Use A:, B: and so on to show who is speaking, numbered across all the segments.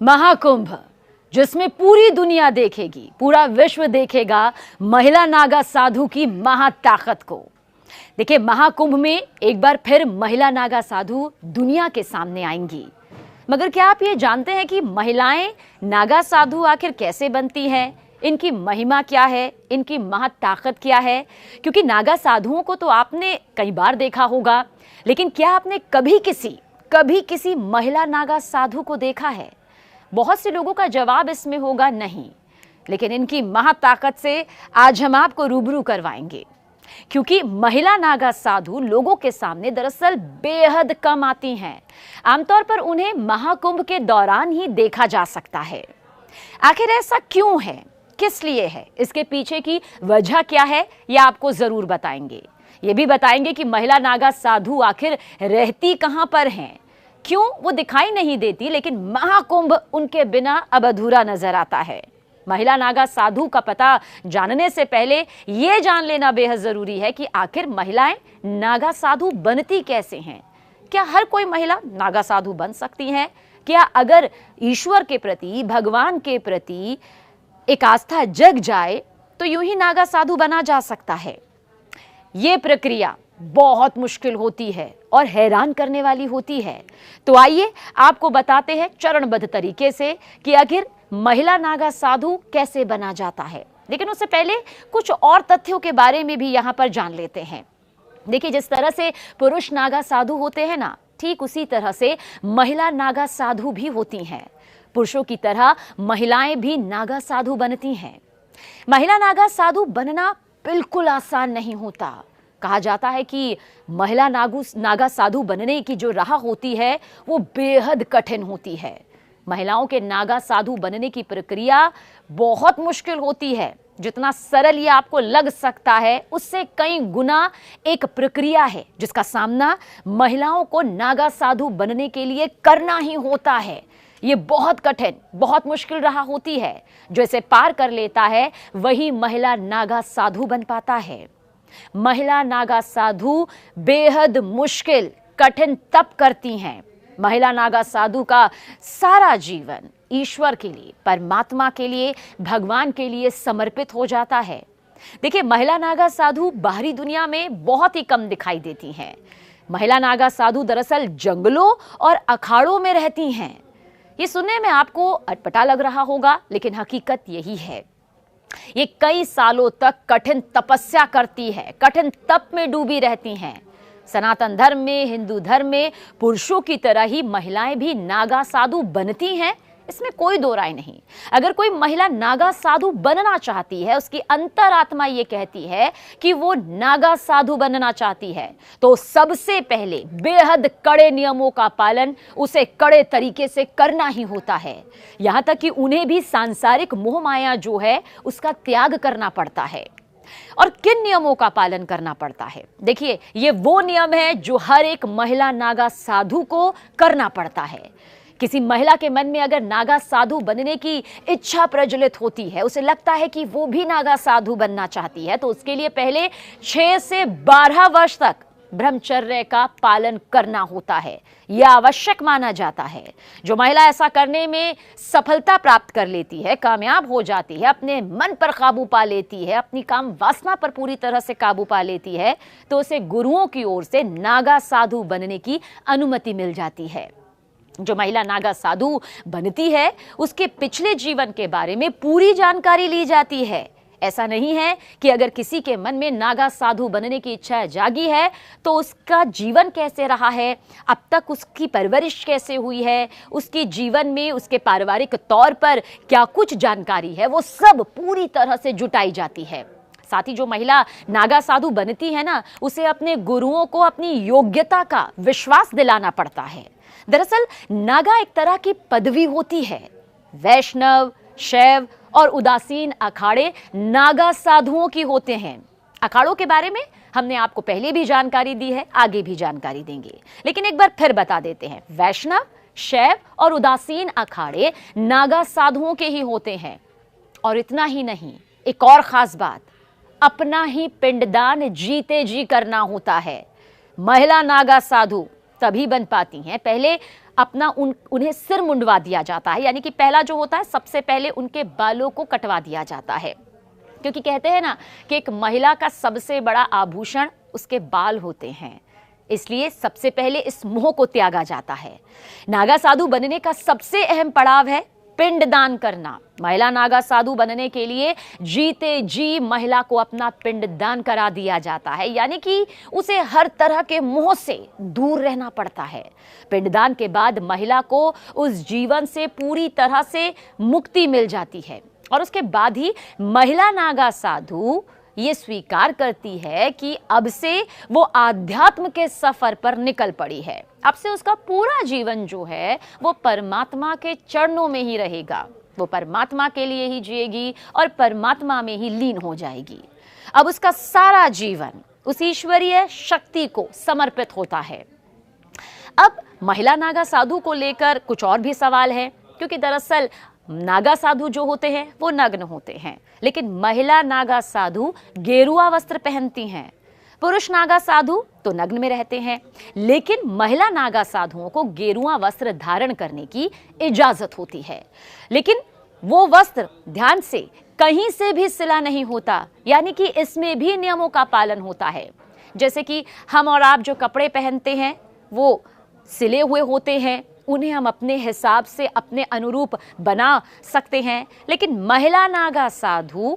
A: महाकुंभ, जिसमें पूरी दुनिया देखेगी, पूरा विश्व देखेगा महिला नागा साधु की महाताकत को। देखिए, महाकुंभ में एक बार फिर महिला नागा साधु दुनिया के सामने आएंगी। मगर क्या आप ये जानते हैं कि महिलाएं नागा साधु आखिर कैसे बनती हैं? इनकी महिमा क्या है, इनकी महाताकत क्या है? क्योंकि नागा साधुओं को तो आपने कई बार देखा होगा, लेकिन क्या आपने कभी किसी महिला नागा साधु को देखा है? बहुत से लोगों का जवाब इसमें होगा नहीं। लेकिन इनकी महाताकत से आज हम आपको रूबरू करवाएंगे, क्योंकि महिला नागा साधु लोगों के सामने दरअसल बेहद कम आती हैं। आमतौर पर उन्हें महाकुंभ के दौरान ही देखा जा सकता है। आखिर ऐसा क्यों है, किस लिए है, इसके पीछे की वजह क्या है, यह आपको जरूर बताएंगे। ये भी बताएंगे कि महिला नागा साधु आखिर रहती कहां पर हैं, क्यों वो दिखाई नहीं देती, लेकिन महाकुंभ उनके बिना अब अधूरा नजर आता है। महिला नागा साधु का पता जानने से पहले ये जान लेना बेहद जरूरी है कि आखिर महिलाएं नागा साधु बनती कैसे हैं। क्या हर कोई महिला नागा साधु बन सकती है? क्या अगर ईश्वर के प्रति, भगवान के प्रति एक आस्था जग जाए तो यूं ही नागा साधु बना जा सकता है? ये प्रक्रिया बहुत मुश्किल होती है और हैरान करने वाली होती है। तो आइए आपको बताते हैं चरणबद्ध तरीके से कि आखिर महिला नागा साधु कैसे बना जाता है। लेकिन उससे पहले कुछ और तथ्यों के बारे में भी यहाँ पर जान लेते हैं। देखिए, जिस तरह से पुरुष नागा साधु होते हैं ना, ठीक उसी तरह से महिला नागा साधु भी होती हैं। पुरुषों की तरह महिलाएं भी नागा साधु बनती हैं। महिला नागा साधु बनना बिल्कुल आसान नहीं होता। कहा जाता है कि महिला नागा साधु बनने की जो राह होती है वो बेहद कठिन होती है। महिलाओं के नागा साधु बनने की प्रक्रिया बहुत मुश्किल होती है। जितना सरल ये आपको लग सकता है, उससे कई गुना एक प्रक्रिया है जिसका सामना महिलाओं को नागा साधु बनने के लिए करना ही होता है। ये बहुत कठिन, बहुत मुश्किल राह होती है। जो इसे पार कर लेता है वही महिला नागा साधु बन पाता है। महिला नागा साधु बेहद मुश्किल, कठिन तप करती हैं। महिला नागा साधु का सारा जीवन ईश्वर के लिए, परमात्मा के लिए, भगवान के लिए समर्पित हो जाता है। देखिए, महिला नागा साधु बाहरी दुनिया में बहुत ही कम दिखाई देती हैं। महिला नागा साधु दरअसल जंगलों और अखाड़ों में रहती हैं। ये सुनने में आपको अटपटा लग रहा होगा, लेकिन हकीकत यही है। ये कई सालों तक कठिन तपस्या करती है, कठिन तप में डूबी रहती हैं। सनातन धर्म में, हिंदू धर्म में पुरुषों की तरह ही महिलाएं भी नागा साधु बनती हैं, इसमें कोई दो राय नहीं। अगर कोई महिला नागा साधु बनना चाहती है, उसकी अंतरात्मा ये कहती है कि वो नागा साधु बनना चाहती है, तो सबसे पहले बेहद कड़े नियमों का पालन उसे कड़े तरीके से करना ही होता है। यहां तक कि उन्हें भी सांसारिक मोह माया जो है उसका त्याग करना पड़ता है। और किन नियमों का पालन करना पड़ता है? देखिए, ये वो नियम है जो हर एक महिला नागा साधु को करना पड़ता है। किसी महिला के मन में अगर नागा साधु बनने की इच्छा प्रज्वलित होती है, उसे लगता है कि वो भी नागा साधु बनना चाहती है, तो उसके लिए पहले 6 से 12 वर्ष तक ब्रह्मचर्य का पालन करना होता है। यह आवश्यक माना जाता है। जो महिला ऐसा करने में सफलता प्राप्त कर लेती है, कामयाब हो जाती है, अपने मन पर काबू पा लेती है, अपनी काम वासना पर पूरी तरह से काबू पा लेती है, तो उसे गुरुओं की ओर से नागा साधु बनने की अनुमति मिल जाती है। जो महिला नागा साधु बनती है, उसके पिछले जीवन के बारे में पूरी जानकारी ली जाती है। ऐसा नहीं है कि अगर किसी के मन में नागा साधु बनने की इच्छा जागी है तो उसका जीवन कैसे रहा है, अब तक उसकी परवरिश कैसे हुई है, उसके जीवन में उसके पारिवारिक तौर पर क्या कुछ जानकारी है, वो सब पूरी तरह से जुटाई जाती है। साथ ही जो महिला नागा साधु बनती है ना, उसे अपने गुरुओं को अपनी योग्यता का विश्वास दिलाना पड़ता है। दरअसल नागा एक तरह की पदवी होती है। वैष्णव, शैव और उदासीन अखाड़े नागा साधुओं की होते हैं। अखाड़ों के बारे में हमने आपको पहले भी जानकारी दी है, आगे भी जानकारी देंगे, लेकिन एक बार फिर बता देते हैं। वैष्णव, शैव और उदासीन अखाड़े नागा साधुओं के ही होते हैं। और इतना ही नहीं, एक और खास बात, अपना ही पिंडदान जीते जी करना होता है। महिला नागा साधु तभी बन पाती हैं, पहले अपना उन्हें सिर मुंडवा दिया जाता है। यानी कि पहला जो होता है, सबसे पहले उनके बालों को कटवा दिया जाता है, क्योंकि कहते हैं ना कि एक महिला का सबसे बड़ा आभूषण उसके बाल होते हैं, इसलिए सबसे पहले इस मोह को त्यागा जाता है। नागा साधु बनने का सबसे अहम पड़ाव है पिंडदान करना। महिला नागा साधु बनने के लिए जीते जी महिला को अपना पिंडदान करा दिया जाता है, यानी कि उसे हर तरह के मोह से दूर रहना पड़ता है। पिंडदान के बाद महिला को उस जीवन से पूरी तरह से मुक्ति मिल जाती है और उसके बाद ही महिला नागा साधु ये स्वीकार करती है कि अब से वो आध्यात्म के सफर पर निकल पड़ी है। अब से उसका पूरा जीवन जो है वो परमात्मा के चरणों में ही रहेगा। वो परमात्मा के लिए ही जिएगी और परमात्मा में ही लीन हो जाएगी। अब उसका सारा जीवन उस ईश्वरीय शक्ति को समर्पित होता है। अब महिला नागा साधु को लेकर कुछ और भी सवाल है, क्योंकि दरअसल नागा साधु जो होते हैं वो नग्न होते हैं, लेकिन महिला नागा साधु गेरुआ वस्त्र पहनती हैं। पुरुष नागा साधु तो नग्न में रहते हैं, लेकिन महिला नागा साधुओं को गेरुआ वस्त्र धारण करने की इजाजत होती है। लेकिन वो वस्त्र ध्यान से कहीं से भी सिला नहीं होता, यानी कि इसमें भी नियमों का पालन होता है। जैसे कि हम और आप जो कपड़े पहनते हैं वो सिले हुए होते हैं, उन्हें हम अपने हिसाब से अपने अनुरूप बना सकते हैं, लेकिन महिला नागा साधु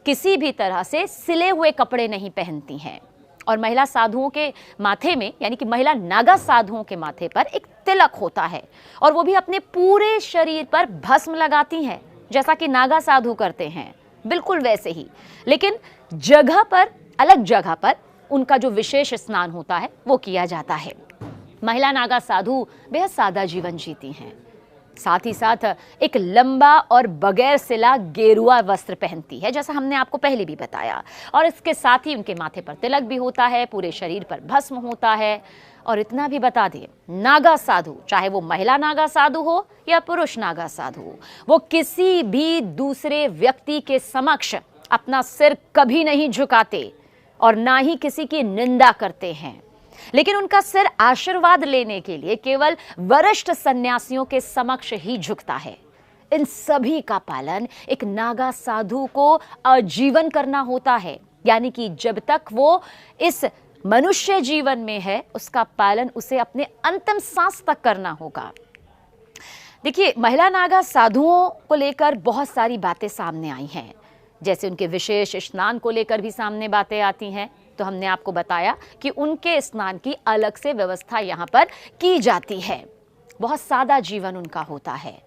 A: किसी भी तरह से सिले हुए कपड़े नहीं पहनती हैं। और महिला साधुओं के माथे में, यानी कि महिला नागा साधुओं के माथे पर एक तिलक होता है और वो भी अपने पूरे शरीर पर भस्म लगाती हैं, जैसा कि नागा साधु करते हैं, बिल्कुल वैसे ही। लेकिन जगह पर, अलग जगह पर उनका जो विशेष स्नान होता है वो किया जाता है। महिला नागा साधु बेहद सादा जीवन जीती हैं, साथ ही साथ एक लंबा और बगैर सिला गेरुआ वस्त्र पहनती है, जैसा हमने आपको पहले भी बताया। और इसके साथ ही उनके माथे पर तिलक भी होता है, पूरे शरीर पर भस्म होता है। और इतना भी बता दिए, नागा साधु, चाहे वो महिला नागा साधु हो या पुरुष नागा साधु हो, वो किसी भी दूसरे व्यक्ति के समक्ष अपना सिर कभी नहीं झुकाते और ना ही किसी की निंदा करते हैं, लेकिन उनका सिर आशीर्वाद लेने के लिए केवल वरिष्ठ सन्यासियों के समक्ष ही झुकता है। इन सभी का पालन एक नागा साधु को आजीवन करना होता है, यानी कि जब तक वो इस मनुष्य जीवन में है उसका पालन उसे अपने अंतिम सांस तक करना होगा। देखिए, महिला नागा साधुओं को लेकर बहुत सारी बातें सामने आई हैं, जैसे उनके विशेष स्नान को लेकर भी सामने बातें आती हैं। तो हमने आपको बताया कि उनके स्नान की अलग से व्यवस्था यहाँ पर की जाती है। बहुत सादा जीवन उनका होता है।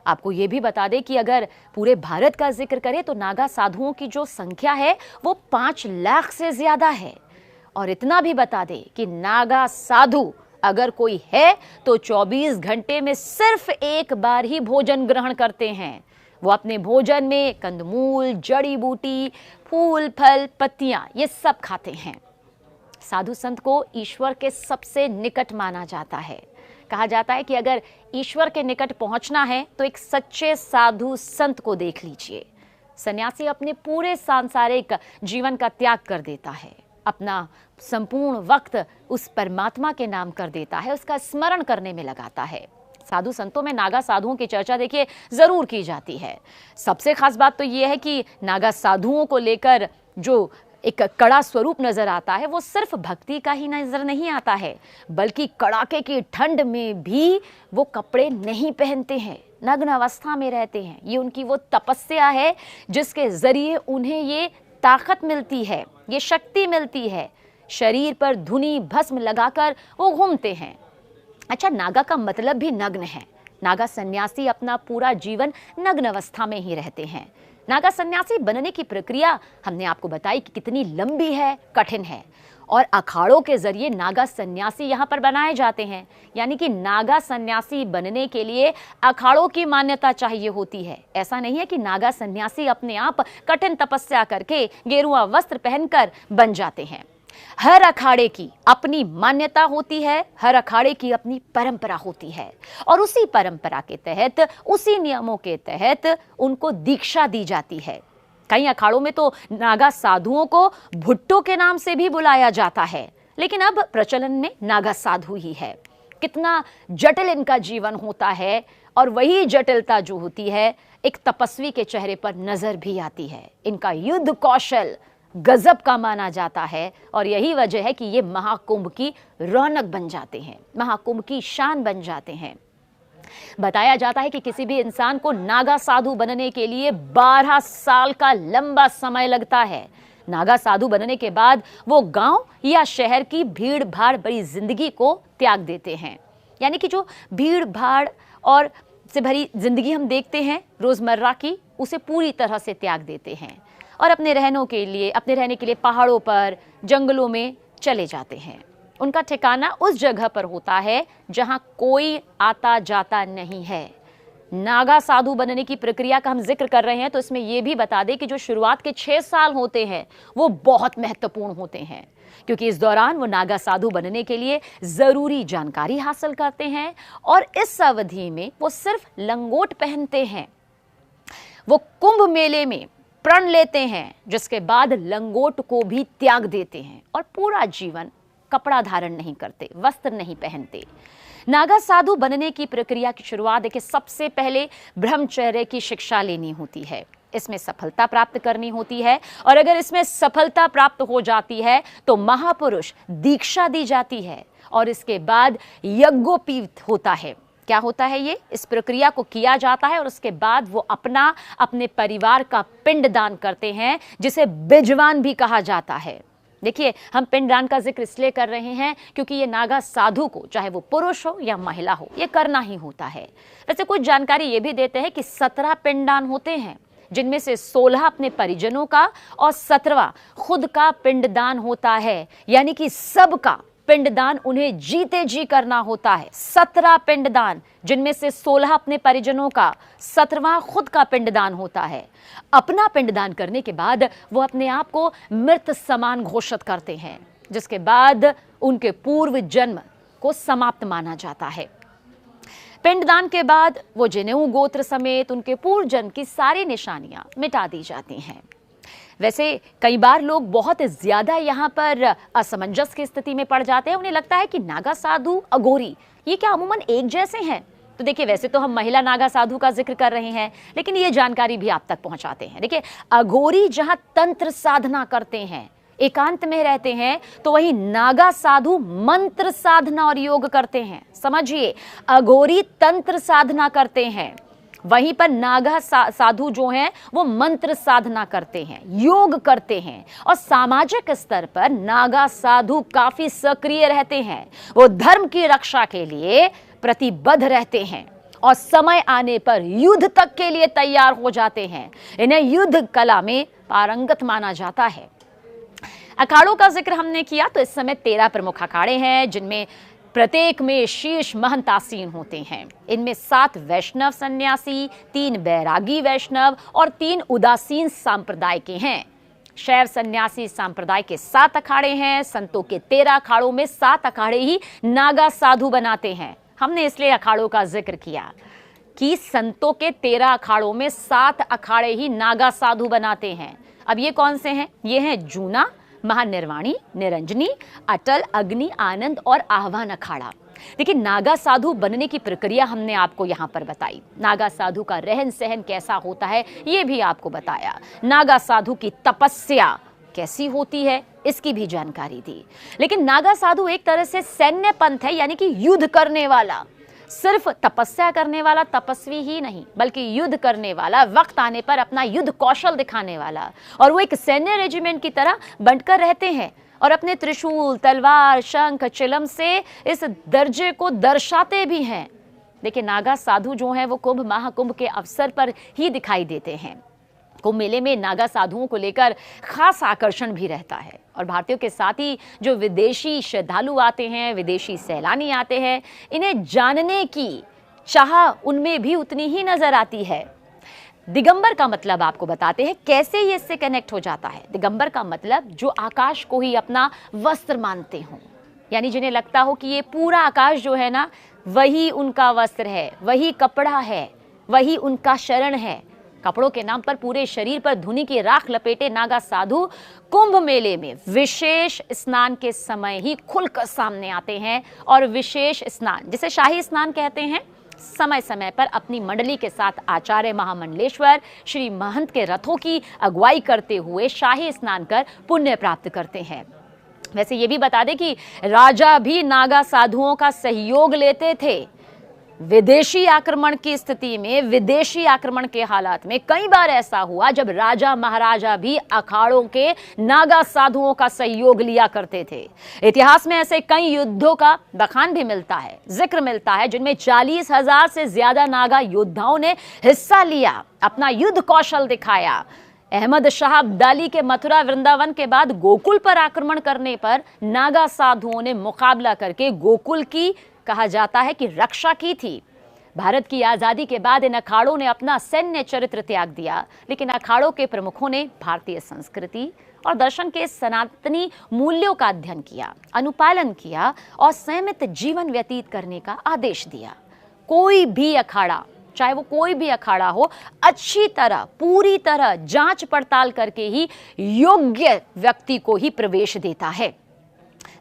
A: आपको ये भी बता दें कि अगर पूरे भारत का जिक्र करें तो नागा साधुओं की जो संख्या है वो 5 लाख से ज्यादा है। और इतना भी बता दें कि नागा साधु अगर कोई है तो 24 घंटे में सिर्फ एक बार ही भोजन ग्रहण करते हैं। वो अपने भोजन में कंदमूल, जड़ी बूटी, फूल, फल, पत्तियां ये सब खाते हैं। साधु संत को ईश्वर के सबसे निकट माना जाता है। कहा जाता है कि अगर ईश्वर के निकट पहुंचना है तो एक सच्चे साधु संत को देख लीजिए। सन्यासी अपने पूरे सांसारिक जीवन का त्याग कर देता है, अपना संपूर्ण वक्त उस परमात्मा के नाम कर देता है, उसका स्मरण करने में लगाता है। साधु संतों में नागा साधुओं की चर्चा देखिए जरूर की जाती है। सबसे खास बात तो यह है कि नागा साधुओं को लेकर जो एक कड़ा स्वरूप नजर आता है वो सिर्फ भक्ति का ही नजर नहीं आता है, बल्कि कड़ाके की ठंड में भी वो कपड़े नहीं पहनते हैं, नग्न अवस्था में रहते हैं। ये उनकी वो तपस्या है जिसके जरिए उन्हें ये ताकत मिलती है, ये शक्ति मिलती है। शरीर पर धुनी भस्म लगाकर वो घूमते हैं। अच्छा, नागा का मतलब भी नग्न है। नागा सन्यासी अपना पूरा जीवन नग्न अवस्था में ही रहते हैं। नागा सन्यासी बनने की प्रक्रिया हमने आपको बताई कि कितनी लंबी है, कठिन है। और अखाड़ों के जरिए नागा सन्यासी यहाँ पर बनाए जाते हैं, यानी कि नागा सन्यासी बनने के लिए अखाड़ों की मान्यता चाहिए होती है। ऐसा नहीं है कि नागा सन्यासी अपने आप कठिन तपस्या करके गेरुआ वस्त्र पहनकर बन जाते हैं। हर अखाड़े की अपनी मान्यता होती है, हर अखाड़े की अपनी परंपरा होती है, और उसी परंपरा के तहत, उसी नियमों के तहत उनको दीक्षा दी जाती है। कई अखाड़ों में तो नागा साधुओं को भुट्टो के नाम से भी बुलाया जाता है, लेकिन अब प्रचलन में नागा साधु ही है। कितना जटिल इनका जीवन होता है, और वही जटिलता जो होती है एक तपस्वी के चेहरे पर नजर भी आती है। इनका युद्ध कौशल गजब का माना जाता है, और यही वजह है कि ये महाकुंभ की रौनक बन जाते हैं, महाकुंभ की शान बन जाते हैं। बताया जाता है कि किसी भी इंसान को नागा साधु बनने के लिए 12 साल का लंबा समय लगता है। नागा साधु बनने के बाद वो गांव या शहर की भीड़ भाड़ भरी जिंदगी को त्याग देते हैं। यानी कि जो भीड़ भाड़ और से भरी जिंदगी हम देखते हैं रोजमर्रा की, उसे पूरी तरह से त्याग देते हैं और अपने रहने के लिए पहाड़ों पर, जंगलों में चले जाते हैं। उनका ठिकाना उस जगह पर होता है जहां कोई आता जाता नहीं है। नागा साधु बनने की प्रक्रिया का हम जिक्र कर रहे हैं तो इसमें यह भी बता दें कि जो शुरुआत के 6 साल होते हैं वो बहुत महत्वपूर्ण होते हैं, क्योंकि इस दौरान वो नागा साधु बनने के लिए जरूरी जानकारी हासिल करते हैं और इस अवधि में वो सिर्फ लंगोट पहनते हैं। वो कुंभ मेले में प्रण लेते हैं, जिसके बाद लंगोट को भी त्याग देते हैं और पूरा जीवन कपड़ा धारण नहीं करते, वस्त्र नहीं पहनते। नागा साधु बनने की प्रक्रिया की शुरुआत देखिए, सबसे पहले ब्रह्मचर्य की शिक्षा लेनी होती है, इसमें सफलता प्राप्त करनी होती है, और अगर इसमें सफलता प्राप्त हो जाती है तो महापुरुष दीक्षा दी जाती है और इसके बाद यज्ञोपवीत होता है। क्या होता है ये? इस प्रक्रिया को किया जाता है और उसके बाद वो अपने परिवार का पिंडदान करते हैं, जिसे बिजवान भी कहा जाता है। देखिए, हम पिंडदान का जिक्र इसलिए कर रहे हैं क्योंकि ये नागा साधु को, चाहे वो पुरुष हो या महिला हो, ये करना ही होता है। वैसे कुछ जानकारी ये भी देते हैं कि 17 पिंडदान होते हैं, जिनमें से 16 अपने परिजनों का और 17वां खुद का पिंडदान होता है। यानी कि सबका पिंडदान उन्हें जीते जी करना होता है। 17 पिंडदान, जिनमें से 16 अपने परिजनों का, 17वां खुद का पिंडदान होता है। अपना पिंडदान करने के बाद वो अपने आप को मृत समान घोषित करते हैं, जिसके बाद उनके पूर्व जन्म को समाप्त माना जाता है। पिंडदान के बाद वो जनेऊ गोत्र समेत उनके पूर्व जन्म की सारी निशानियां मिटा दी जाती हैं। वैसे कई बार लोग बहुत ज्यादा यहाँ पर असमंजस की स्थिति में पड़ जाते हैं। उन्हें लगता है कि नागा साधु, अघोरी, ये क्या अमूमन एक जैसे हैं? तो देखिए, वैसे तो हम महिला नागा साधु का जिक्र कर रहे हैं, लेकिन ये जानकारी भी आप तक पहुंचाते हैं। देखिए, अघोरी जहां तंत्र साधना करते हैं, एकांत में रहते हैं, तो वही नागा साधु मंत्र साधना और योग करते हैं। समझिए, अघोरी तंत्र साधना करते हैं, वहीं पर नागा साधु जो हैं वो मंत्र साधना करते हैं, योग करते हैं, और सामाजिक स्तर पर नागा साधु काफी सक्रिय रहते हैं। वो धर्म की रक्षा के लिए प्रतिबद्ध रहते हैं और समय आने पर युद्ध तक के लिए तैयार हो जाते हैं। इन्हें युद्ध कला में पारंगत माना जाता है। अखाड़ों का जिक्र हमने किया तो इस समय 13 प्रमुख अखाड़े हैं, जिनमें प्रत्येक में शीर्ष महंत आसीन होते हैं। इनमें 7 वैष्णव सन्यासी, 3 बैरागी वैष्णव और 3 उदासीन सांप्रदाय के हैं। शैव सन्यासी सांप्रदाय के 7 अखाड़े हैं। संतों के 13 अखाड़ों में 7 अखाड़े ही नागा साधु बनाते हैं। हमने इसलिए अखाड़ों का जिक्र किया कि संतों के 13 अखाड़ों में 7 अखाड़े ही नागा साधु बनाते हैं। अब ये कौन से हैं? ये हैं जूना, महानिर्वाणी, निरंजनी, अटल, अग्नि, आनंद और आह्वान अखाड़ा। देखिए, नागा साधु बनने की प्रक्रिया हमने आपको यहाँ पर बताई। नागा साधु का रहन सहन कैसा होता है ये भी आपको बताया। नागा साधु की तपस्या कैसी होती है इसकी भी जानकारी दी। लेकिन नागा साधु एक तरह से सैन्य पंथ है, यानी कि युद्ध करने वाला। सिर्फ तपस्या करने वाला तपस्वी ही नहीं, बल्कि युद्ध करने वाला, वक्त आने पर अपना युद्ध कौशल दिखाने वाला। और वो एक सैन्य रेजिमेंट की तरह बंटकर रहते हैं और अपने त्रिशूल, तलवार, शंख, चिलम से इस दर्जे को दर्शाते भी हैं। देखिए, नागा साधु जो हैं वो कुंभ महाकुंभ के अवसर पर ही दिखाई देते हैं। कुंभ मेले में नागा साधुओं को लेकर खास आकर्षण भी रहता है और भारतीयों के साथ ही जो विदेशी श्रद्धालु आते हैं, विदेशी सैलानी आते हैं, इन्हें जानने की चाह उनमें भी उतनी ही नजर आती है। दिगंबर का मतलब आपको बताते हैं कैसे ये इससे कनेक्ट हो जाता है। दिगंबर का मतलब जो आकाश को ही अपना वस्त्र मानते हों, यानी जिन्हें लगता हो कि ये पूरा आकाश जो है ना, वही उनका वस्त्र है, वही कपड़ा है, वही उनका शरण है। कपड़ों के नाम पर पूरे शरीर पर धुनी की राख लपेटे नागा साधु कुंभ मेले में विशेष स्नान के समय ही खुलकर सामने आते हैं और विशेष स्नान, जिसे शाही स्नान कहते हैं, समय समय पर अपनी मंडली के साथ आचार्य महामंडलेश्वर श्री महंत के रथों की अगुवाई करते हुए शाही स्नान कर पुण्य प्राप्त करते हैं। वैसे ये भी बता दें कि राजा भी नागा साधुओं का सहयोग लेते थे। विदेशी आक्रमण की स्थिति में, विदेशी आक्रमण के हालात में कई बार ऐसा हुआ जब राजा महाराजा भी अखाड़ों के नागा साधुओं का सहयोग लिया करते थे। इतिहास में ऐसे कई युद्धों का बखान भी मिलता है, जिक्र मिलता है, जिनमें 40,000 से ज्यादा नागा योद्धाओं ने हिस्सा लिया, अपना युद्ध कौशल दिखाया। अहमद शाह अब्दाली के मथुरा वृंदावन के बाद गोकुल पर आक्रमण करने पर नागा साधुओं ने मुकाबला करके गोकुल की, कहा जाता है कि, रक्षा की थी। भारत की आजादी के बाद इन अखाड़ों ने अपना सैन्य चरित्र त्याग दिया, लेकिन अखाड़ों के प्रमुखों ने भारतीय संस्कृति और दर्शन के सनातनी मूल्यों का अध्ययन किया, अनुपालन किया और संयमित जीवन व्यतीत करने का आदेश दिया। कोई भी अखाड़ा, चाहे वो कोई भी अखाड़ा हो, अच्छी तरह, पूरी तरह जांच पड़ताल करके ही योग्य व्यक्ति को ही प्रवेश देता है।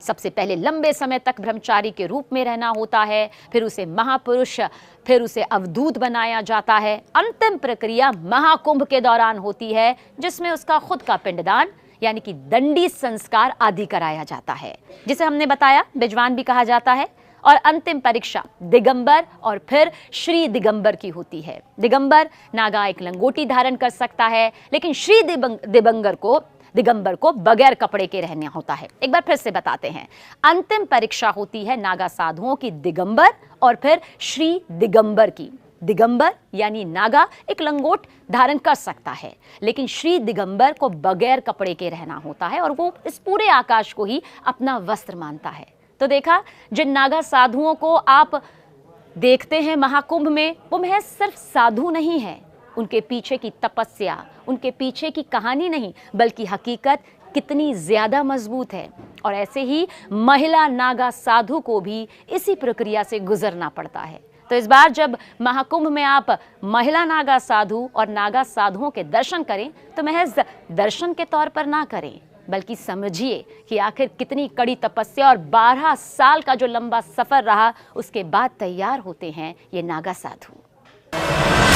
A: सबसे पहले लंबे समय तक ब्रह्मचारी के रूप में रहना होता है, फिर उसे महापुरुष, फिर उसे अवधूत बनाया जाता है। अंतिम प्रक्रिया महाकुंभ के दौरान होती है, जिसमें उसका खुद का पिंडदान यानी कि दंडी संस्कार आदि कराया जाता है, जिसे हमने बताया बिजवान भी कहा जाता है। और अंतिम परीक्षा दिगंबर और फिर श्री दिगंबर की होती है। दिगंबर नागा एक लंगोटी धारण कर सकता है, लेकिन श्री दिगंबर को बगैर कपड़े के रहना होता है। एक बार फिर से बताते हैं, अंतिम परीक्षा होती है नागा साधुओं की दिगंबर और फिर श्री दिगंबर की। दिगंबर यानी नागा एक लंगोट धारण कर सकता है, लेकिन श्री दिगंबर को बगैर कपड़े के रहना होता है और वो इस पूरे आकाश को ही अपना वस्त्र मानता है। तो देखा, जिन नागा साधुओं को आप देखते हैं महाकुंभ में, वो महज सिर्फ साधु नहीं है, उनके पीछे की तपस्या, उनके पीछे की कहानी नहीं, बल्कि हकीकत कितनी ज्यादा मजबूत है। और ऐसे ही महिला नागा साधु को भी इसी प्रक्रिया से गुजरना पड़ता है। तो इस बार जब महाकुंभ में आप महिला नागा साधु और नागा साधुओं के दर्शन करें, तो महज दर्शन के तौर पर ना करें, बल्कि समझिए कि आखिर कितनी कड़ी तपस्या और 12 साल का जो लंबा सफर रहा, उसके बाद तैयार होते हैं ये नागा साधु।